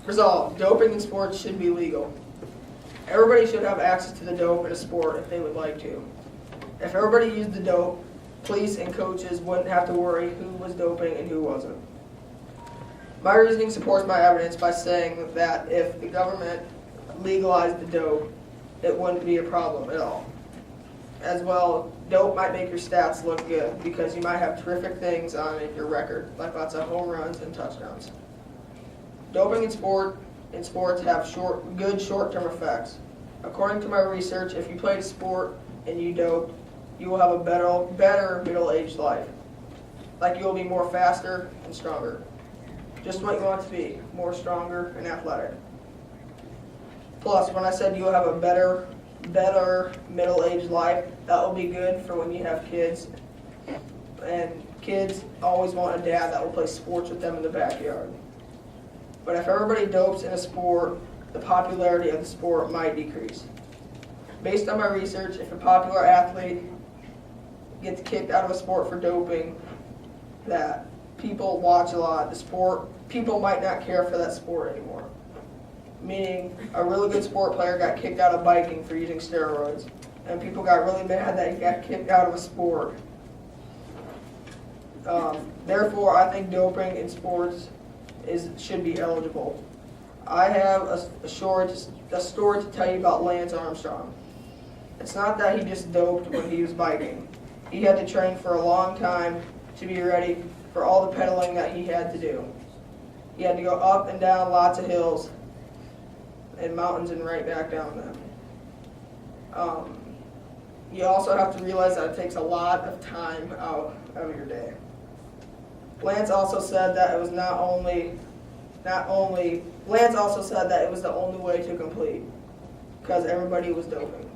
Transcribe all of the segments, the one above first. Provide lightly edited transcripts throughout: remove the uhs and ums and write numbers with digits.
Resolved, doping in sports should be legal. Everybody should have access to the dope in a sport if they would like to. If everybody used the dope, police and coaches wouldn't have to worry who was doping and who wasn't. My reasoning supports my evidence by saying that if the government legalized the dope, it wouldn't be a problem at all. As well, dope might make your stats look good because you might have terrific things on your record, like lots of home runs and touchdowns. Doping in sports have good short-term effects. According to my research, if you played a sport and you doped, you will have a better middle-aged life. Like you will be more faster and stronger. Just what you want to be, more stronger and athletic. Plus, when I said you will have a better middle-aged life, that will be good for when you have kids. And kids always want a dad that will play sports with them in the backyard. But if everybody dopes in a sport, the popularity of the sport might decrease. Based on my research, if a popular athlete gets kicked out of a sport for doping, that people watch a lot, people might not care for that sport anymore. Meaning, a really good sport player got kicked out of biking for using steroids, and people got really mad that he got kicked out of a sport. Therefore, I think doping in sports should be eligible. I have a story to tell you about Lance Armstrong. It's not that he just doped when he was biking. He had to train for a long time to be ready for all the pedaling that he had to do. He had to go up and down lots of hills and mountains and right back down them. You also have to realize that it takes a lot of time out of your day. Lance also said that it was Lance also said that it was the only way to complete, because everybody was doping.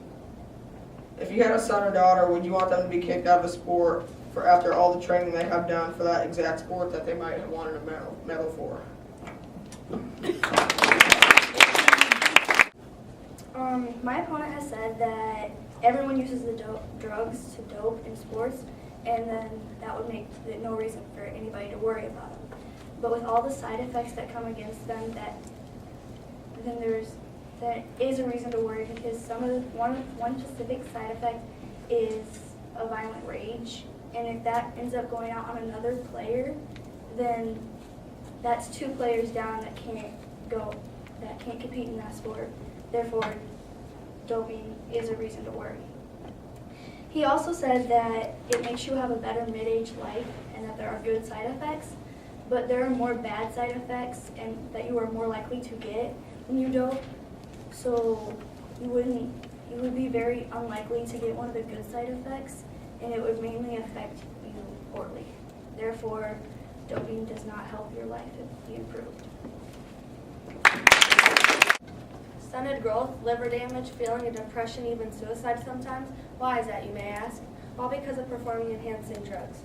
If you had a son or daughter, would you want them to be kicked out of a sport after all the training they have done for that exact sport that they might have wanted a medal for? My opponent has said that everyone uses the drugs to dope in sports, and then that would make no reason for anybody to worry about them. But with all the side effects that come against them, then there is a reason to worry, because one specific side effect is a violent rage, and if that ends up going out on another player, then that's two players down that can't compete in that sport. Therefore, doping is a reason to worry. He also said that it makes you have a better mid-age life and that there are good side effects, but there are more bad side effects and that you are more likely to get when you dope. So you would be very unlikely to get one of the good side effects, and it would mainly affect you poorly. Therefore, doping does not help your life be improved. Stunted growth, liver damage, feeling of depression, even suicide sometimes. Why is that, you may ask? All because of performing enhancing drugs.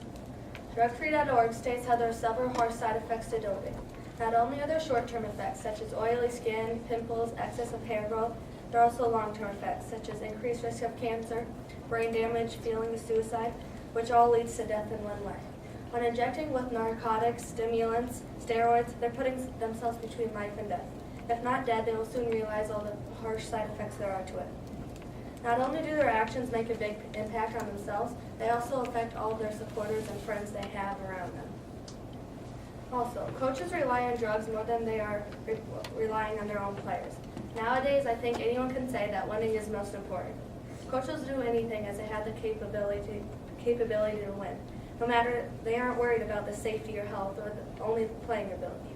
Drugfree.org states how there are several harsh side effects to doping. Not only are there short-term effects, such as oily skin, pimples, excess of hair growth, there are also long-term effects, such as increased risk of cancer, brain damage, feeling of suicide, which all leads to death in one life. When injecting with narcotics, stimulants, steroids, they're putting themselves between life and death. If not dead, they will soon realize all the harsh side effects there are to it. Not only do their actions make a big impact on themselves, they also affect all of their supporters and friends they have around them. Also, coaches rely on drugs more than they are relying on their own players. Nowadays, I think anyone can say that winning is most important. Coaches do anything as they have the capability to win. No matter, they aren't worried about the safety or health or only the playing ability.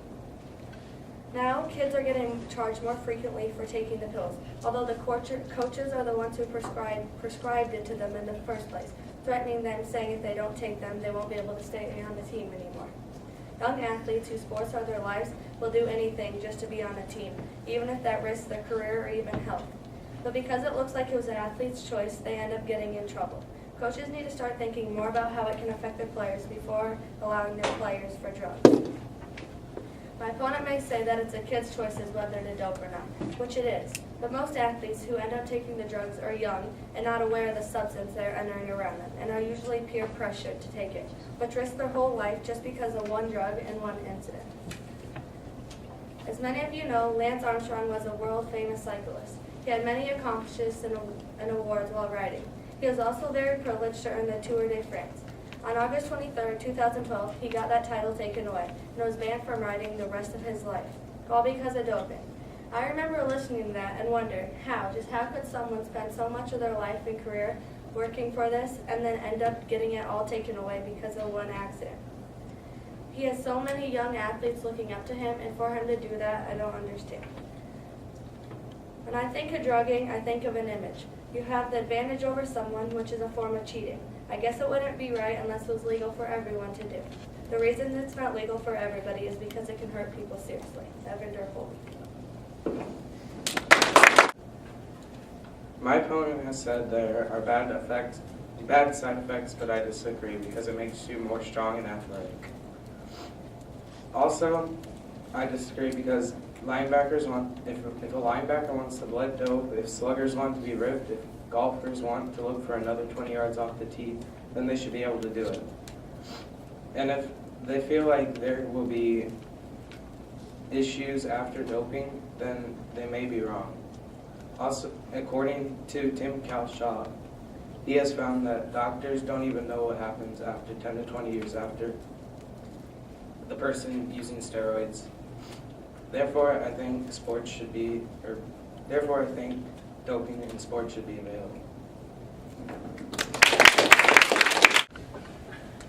Now, kids are getting charged more frequently for taking the pills, although the coaches are the ones who prescribed it to them in the first place, threatening them, saying if they don't take them, they won't be able to stay on the team anymore. Young athletes whose sports are their lives will do anything just to be on a team, even if that risks their career or even health. But because it looks like it was an athlete's choice, they end up getting in trouble. Coaches need to start thinking more about how it can affect their players before allowing their players for drugs. My opponent may say that it's a kid's choices whether to dope or not, which it is. But most athletes who end up taking the drugs are young and not aware of the substance they're entering around them, and are usually peer pressured to take it, which risk their whole life just because of one drug and one incident. As many of you know, Lance Armstrong was a world-famous cyclist. He had many accomplishments and awards while riding. He was also very privileged to earn the Tour de France. On August 23, 2012, he got that title taken away and was banned from riding the rest of his life, all because of doping. I remember listening to that and wondered how could someone spend so much of their life and career working for this and then end up getting it all taken away because of one accident? He has so many young athletes looking up to him, and for him to do that, I don't understand. When I think of drugging, I think of an image. You have the advantage over someone, which is a form of cheating. I guess it wouldn't be right unless it was legal for everyone to do. The reason it's not legal for everybody is because it can hurt people seriously. Evan Derfoley. My opponent has said there are bad side effects, but I disagree because it makes you more strong and athletic. Also, I disagree because linebackers if a linebacker wants to let dope, if sluggers want to be ripped, if golfers want to look for another 20 yards off the tee, then they should be able to do it. And if they feel like there will be issues after doping, then they may be wrong. Also, according to Tim Calshaw, he has found that doctors don't even know what happens after 10 to 20 years after the person using steroids. Therefore, I think doping in sports should be available.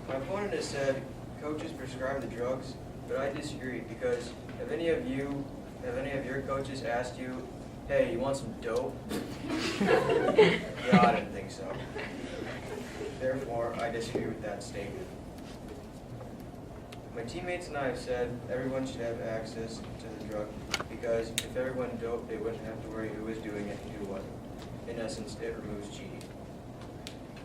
My opponent has said coaches prescribe the drugs, but I disagree because have any of your coaches asked you, hey, you want some dope? Yeah, I didn't think so. Therefore, I disagree with that statement. My teammates and I have said everyone should have access to the drug because if everyone doped, they wouldn't have to worry who was doing it and who wasn't. In essence, it removes cheating.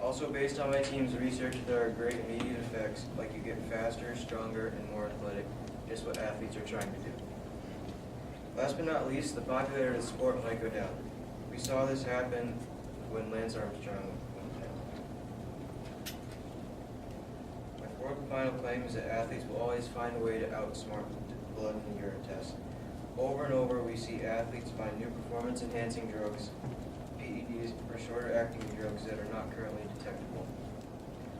Also, based on my team's research, there are great immediate effects, like you get faster, stronger, and more athletic, just what athletes are trying to do. Last but not least, the popularity of the sport might go down. We saw this happen when Lance Armstrong went down. My fourth and final claim is that athletes will always find a way to outsmart the blood and urine test. Over and over, we see athletes find new performance-enhancing drugs, PEDs, or shorter-acting drugs that are not currently detectable.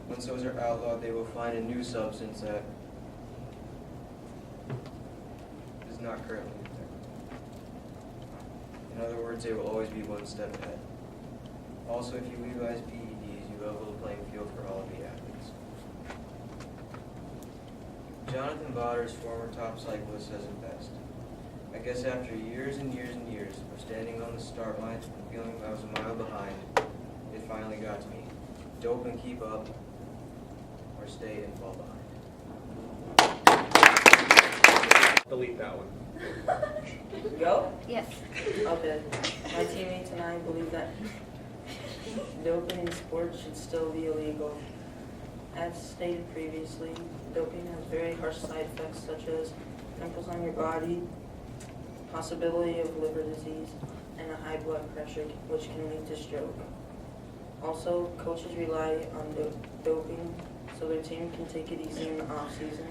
Once those are outlawed, they will find a new substance that is not currently detectable. In other words, they will always be one step ahead. Also, if you legalize PEDs, you level the playing field for all of the athletes. Jonathan Botter's former top cyclist says it best. I guess after years and years and years of standing on the start line and feeling I was a mile behind, it finally got to me. Dope and keep up, or stay and fall behind. Delete that one. Go? Yes. Okay. My teammates and I believe that doping in sports should still be illegal. As stated previously, doping has very harsh side effects such as pimples on your body, possibility of liver disease, and a high blood pressure, which can lead to stroke. Also, coaches rely on doping so their team can take it easy in the off-season.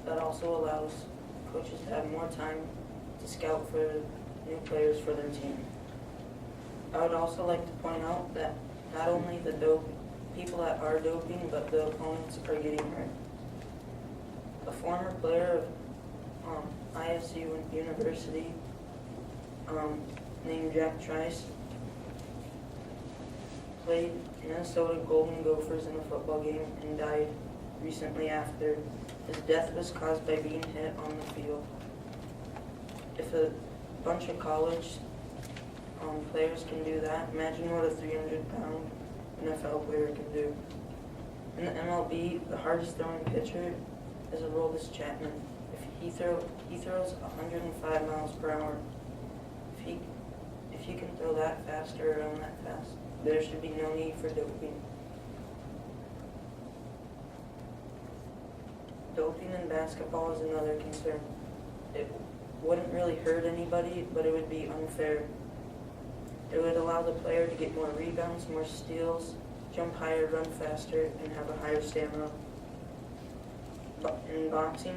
That also allows coaches to have more time to scout for new players for their team. I would also like to point out that not only the people that are doping, but the opponents are getting hurt. A former player of ISU University named Jack Trice played Minnesota Golden Gophers in a football game and died recently after. His death was caused by being hit on the field. If a bunch of college players can do that, imagine what a 300-pound NFL player can do. In the MLB, the hardest throwing pitcher is Aroldis Chapman. He throws 105 miles per hour. If you can throw that fast or run that fast, there should be no need for doping. Doping in basketball is another concern. It wouldn't really hurt anybody, but it would be unfair. It would allow the player to get more rebounds, more steals, jump higher, run faster, and have a higher stamina. But in boxing,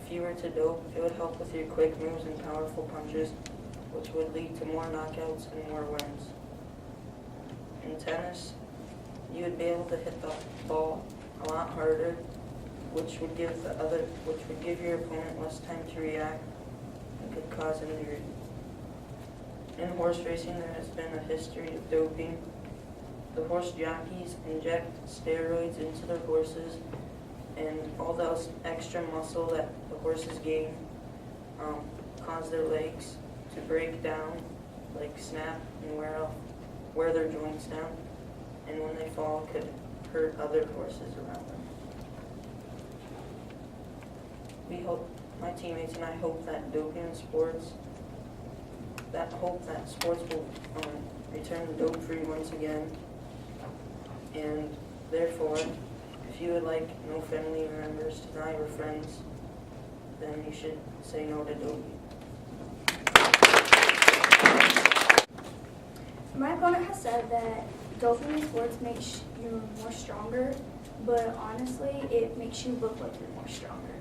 If you were to dope, it would help with your quick moves and powerful punches, which would lead to more knockouts and more wins. In tennis, you would be able to hit the ball a lot harder, which would give your opponent less time to react and could cause injury. In horse racing, there has been a history of doping. The horse jockeys inject steroids into their horses, and all those extra muscle that the horses gain cause their legs to break down, like snap and wear their joints down, and when they fall, could hurt other horses around them. My teammates and I hope that doping in sports, sports will return to dope-free once again. And therefore, if you would like no family members to die or friends, then you should say no to doping. My opponent has said that doping in sports makes you more stronger, but honestly, it makes you look like you're more stronger.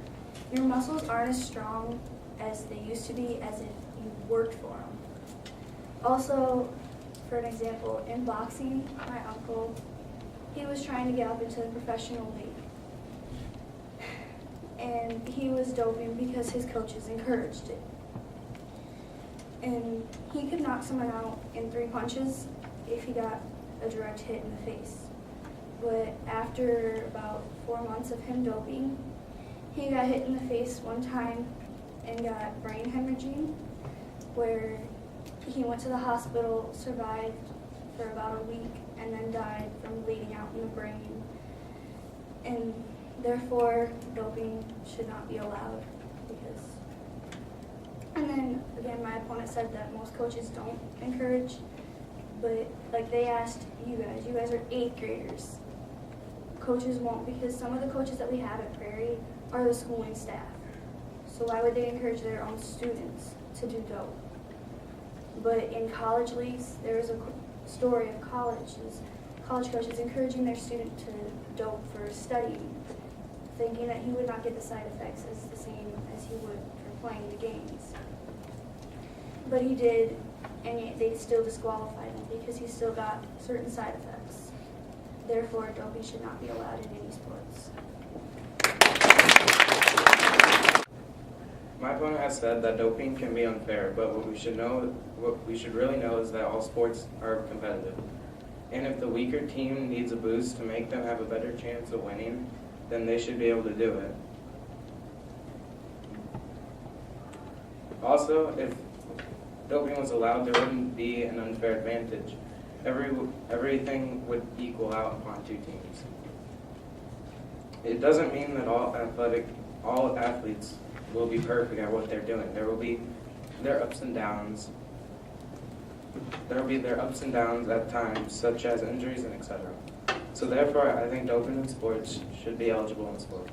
Your muscles aren't as strong as they used to be as if you worked for them. Also, for an example, in boxing, my uncle, he was trying to get up into the professional league. And he was doping because his coaches encouraged it. And he could knock someone out in 3 punches if he got a direct hit in the face. But after about 4 months of him doping, he got hit in the face one time and got brain hemorrhaging, where he went to the hospital, survived for about a week, and then died from bleeding out in the brain. And therefore, doping should not be allowed. And then again, my opponent said that most coaches don't encourage, but like they asked you guys are 8th graders. Coaches won't, because some of the coaches that we have at Prairie are the schooling staff. So why would they encourage their own students to do dope? But in college leagues, there is a story of college coaches encouraging their student to dope for studying, thinking that he would not get the side effects as the same as he would for playing the games. But he did, and yet they still disqualified him because he still got certain side effects. Therefore, doping should not be allowed in any sports. My opponent has said that doping can be unfair, but what we should really know is that all sports are competitive. And if the weaker team needs a boost to make them have a better chance of winning, then they should be able to do it. Also, if doping was allowed, there wouldn't be an unfair advantage. Everything would equal out upon 2 teams. It doesn't mean that all athletes will be perfect at what they're doing. There will be their ups and downs. There will be their ups and downs at times, such as injuries and etc. So therefore, I think doping in sports should be eligible in sports.